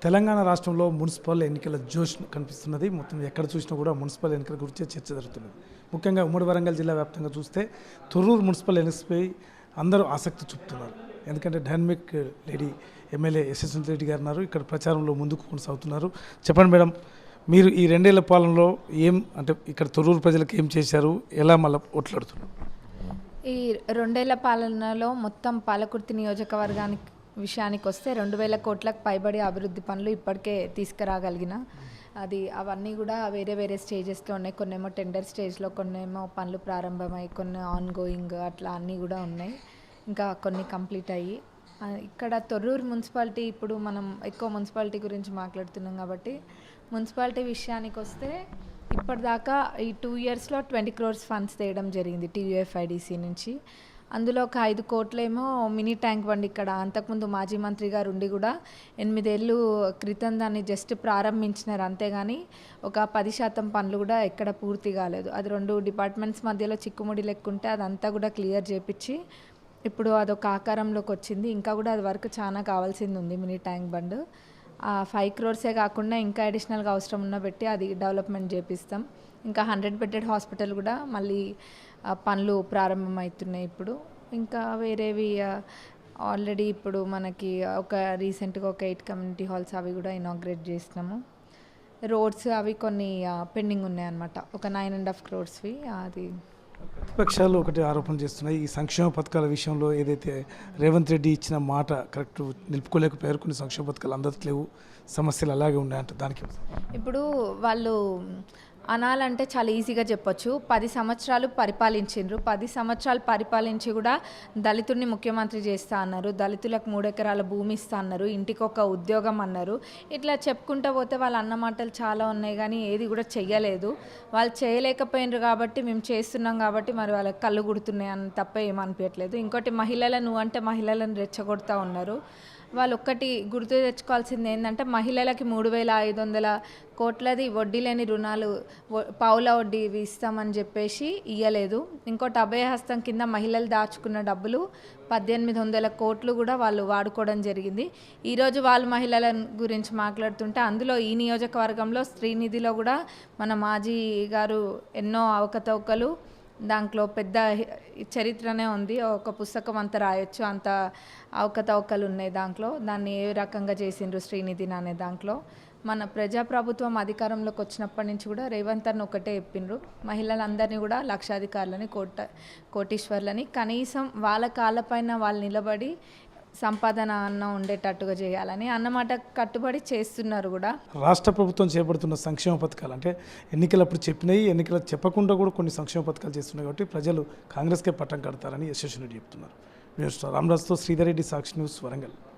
తెలంగాణ రాష్ట్రంలో మున్సిపల్ ఎన్నికల జోష్ కనిపిస్తున్నది. మొత్తం ఎక్కడ చూసినా కూడా మున్సిపల్ ఎన్నికల గురించే చర్చ జరుగుతున్నది. ముఖ్యంగా ఉమ్మడి వరంగల్ జిల్లా వ్యాప్తంగా చూస్తే తొర్రూరు మున్సిపల్ ఎన్నికపై అందరూ ఆసక్తి చూపుతున్నారు. ఎందుకంటే డైనమిక్ లేడీ ఎమ్మెల్యే యశస్వంత్ రెడ్డి గారు ఉన్నారు. ఇక్కడ ప్రచారంలో ముందుకు కొనసాగుతున్నారు. చెప్పండి మేడం, మీరు ఈ 2 ఏళ్ల పాలనలో అంటే ఇక్కడ తొర్రూరు ప్రజలకు ఏం చేశారు, ఎలా మళ్ళీ ఓట్లాడుతున్నారు? ఈ 2 ఏళ్ల పాలనలో మొత్తం పాలకుర్తి నియోజకవర్గానికి విషయానికి వస్తే 2,000 కోట్లకు పైబడి అభివృద్ధి పనులు ఇప్పటికే తీసుకురాగలిగిన అవన్నీ కూడా వేరే వేరే స్టేజెస్లో ఉన్నాయి. కొన్నేమో టెండర్ స్టేజ్లో, కొన్నేమో పనులు ప్రారంభమై, కొన్ని ఆన్ గోయింగ్ అట్లా అన్నీ కూడా ఉన్నాయి. ఇంకా కొన్ని కంప్లీట్ అయ్యి ఇక్కడ తొర్రూరు మున్సిపాలిటీ, ఇప్పుడు మనం ఎక్కువ మున్సిపాలిటీ గురించి మాట్లాడుతున్నాం కాబట్టి మున్సిపాలిటీ విషయానికి వస్తే ఇప్పటిదాకా ఈ 2 ఇయర్స్లో 20 crores ఫండ్స్ తేయడం జరిగింది TUFIDC నుంచి. అందులో ఒక 5 కోట్లేమో మినీ ట్యాంక్ బండ్ ఇక్కడ అంతకుముందు మాజీ మంత్రి గారు ఉండి కూడా 8 ఏళ్ళు క్రితం దాన్ని జస్ట్ ప్రారంభించినారు, అంతేగాని ఒక 10% పనులు కూడా ఎక్కడ పూర్తి కాలేదు. అది 2 డిపార్ట్మెంట్స్ మధ్యలో చిక్కుముడి లెక్కుంటే అదంతా కూడా క్లియర్ చేపించి ఇప్పుడు అదొక ఆకారంలోకి వచ్చింది. ఇంకా కూడా అది వరకు చాలా కావాల్సింది ఉంది మినీ ట్యాంక్ బండ్. 5 crores కాకుండా ఇంకా అడిషనల్గా అవసరం ఉన్న పెట్టి అది డెవలప్మెంట్ చేపిస్తాం. ఇంకా 100 bedded హాస్పిటల్ కూడా మళ్ళీ పనులు ప్రారంభమవుతున్నాయి ఇప్పుడు. ఇంకా వేరేవి ఆల్రెడీ ఇప్పుడు మనకి రీసెంట్గా ఒక 8 కమ్యూనిటీ హాల్స్ అవి కూడా ఇనాగ్రేట్ చేసినాము. రోడ్స్ అవి కొన్ని పెండింగ్ ఉన్నాయన్నమాట, ఒక 9.5 crores. అది ప్రతిపక్షాలు ఒకటి ఆరోపణ చేస్తున్నాయి. ఈ సంక్షేమ పథకాల విషయంలో ఏదైతే రేవంత్ రెడ్డి ఇచ్చిన మాట కరెక్ట్ నిలుపుకోలేకపోయారు, కొన్ని సంక్షేమ పథకాలు అందట్లేవు, సమస్యలు అలాగే ఉన్నాయంట. దానికి ఇప్పుడు వాళ్ళు అనాలంటే చాలా ఈజీగా చెప్పొచ్చు. 10 సంవత్సరాలు పరిపాలించిండ్రు. 10 సంవత్సరాలు పరిపాలించి కూడా దళితుడిని ముఖ్యమంత్రి చేస్తా అన్నారు, దళితులకు 3 ఎకరాల భూమి ఇస్తా అన్నారు, ఇంటికి ఒక ఉద్యోగం అన్నారు. ఇట్లా చెప్పుకుంటూ పోతే వాళ్ళు అన్న మాటలు చాలా ఉన్నాయి, కానీ ఏది కూడా చెయ్యలేదు. వాళ్ళు చేయలేకపోయినారు కాబట్టి మేము చేస్తున్నాం కాబట్టి మరి వాళ్ళకి కళ్ళు గుడుతున్నాయి అని తప్ప ఏమనిపించట్లేదు. ఇంకోటి మహిళలను అంటే మహిళలను రెచ్చగొడతా ఉన్నారు. వాళ్ళు ఒక్కటి గుర్తు తెచ్చుకోవాల్సింది ఏంటంటే మహిళలకి 3,500 కోట్లది వడ్డీ లేని రుణాలు పావుల వడ్డీ ఇస్తామని చెప్పేసి ఇయ్యలేదు. ఇంకోటి అభయహస్తం కింద మహిళలు దాచుకున్న డబ్బులు 1,800 కోట్లు కూడా వాళ్ళు వాడుకోవడం జరిగింది. ఈరోజు వాళ్ళు మహిళల గురించి మాట్లాడుతుంటే అందులో ఈ నియోజకవర్గంలో శ్రీనిధిలో కూడా మన మాజీ గారు ఎన్నో అవకతవకలు, దాంట్లో పెద్ద చరిత్రనే ఉంది, ఒక పుస్తకం అంతా రాయొచ్చు, అంత అవకతవకలు ఉన్నాయి దాంట్లో. దాన్ని ఏ రకంగా చేసిండ్రు శ్రీనిధిని అనే దాంట్లో మన ప్రజాప్రభుత్వం అధికారంలోకి వచ్చినప్పటి నుంచి కూడా రేవంత్ అన్న ఒకటే చెప్పిండ్రు, మహిళలందరినీ కూడా లక్షాధికారులని కోటీశ్వర్లని కనీసం వాళ్ళ కాళ్ళపైన వాళ్ళు నిలబడి సంపాదన అన్న ఉండేటట్టుగా చేయాలని అన్నమాట కట్టుబడి చేస్తున్నారు కూడా. రాష్ట్ర ప్రభుత్వం చేపడుతున్న సంక్షేమ పథకాలు అంటే ఎన్నికలప్పుడు చెప్పినాయి, ఎన్నికలు చెప్పకుండా కూడా కొన్ని సంక్షేమ పథకాలు చేస్తున్నాయి కాబట్టి ప్రజలు కాంగ్రెస్కే పట్టం కడతారని యశస్వి రెడ్డి చెప్తున్నారు. రామరాజుతో శ్రీధర్ రెడ్డి, సాక్షి న్యూస్, వరంగల్.